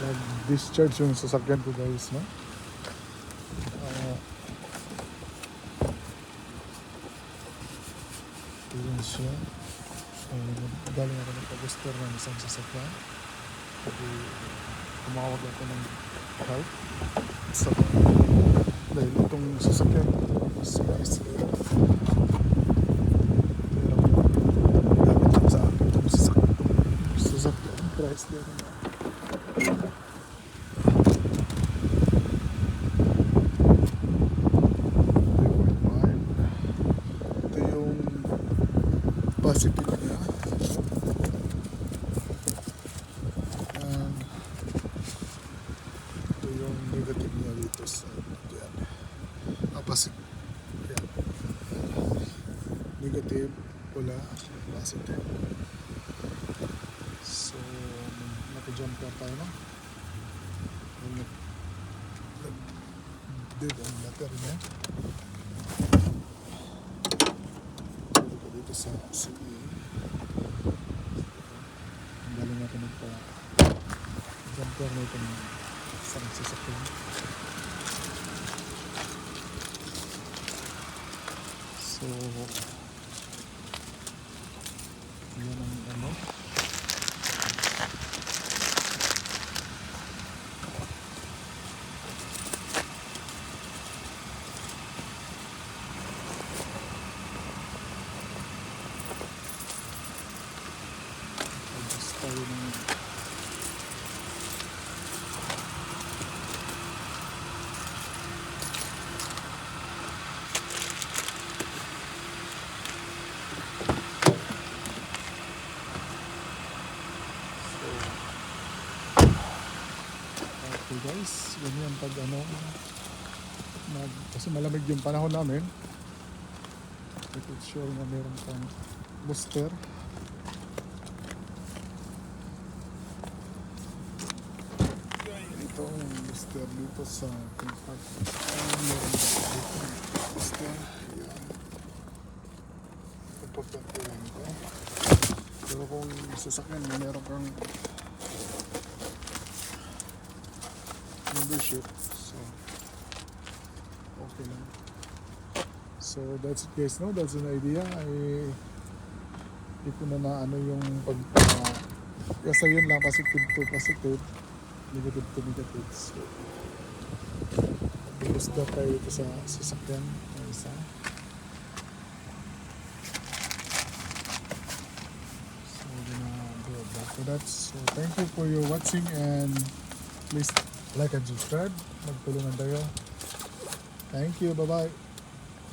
nag-discharge yung sasakyan ko guys, no? Yun siya. Galing ako ng pag-booster ng isang sasakyan. Kasi tumawag ako ng help sa dahil itong sasakyan is pero gamit lang sa akin itong sasakyan price din na ito yung positive niya. Ito yung negative niya dito sa yan. Positive. Yan. Negative, wala, positive. So, naka-jumper tayo na. Nag-dead ang battery niya. Dito sa CE. Ang galing natin nagpa-jumper na itong isang sasakyan. So, yan ang ano. Adjust tayo ng okay guys, ganyan pag ano kasi malamig yung panahon namin. Make sure na meron pang booster. Itong booster dito sa contact. Meron dito booster. Yan. Importante lang ito. Pero kung sasakyan meron kang membership, so okay lang. So that's it guys, no? That's an idea. Hindi ko na ano yung kasi yun lang, positive to positive, negative to negative. So bilis daw tayo ito sa sasakyan na isa. So gonna go back to that. So thank you for your watching and please like and subscribe. Magtulungan tayo. Thank you. Bye-bye.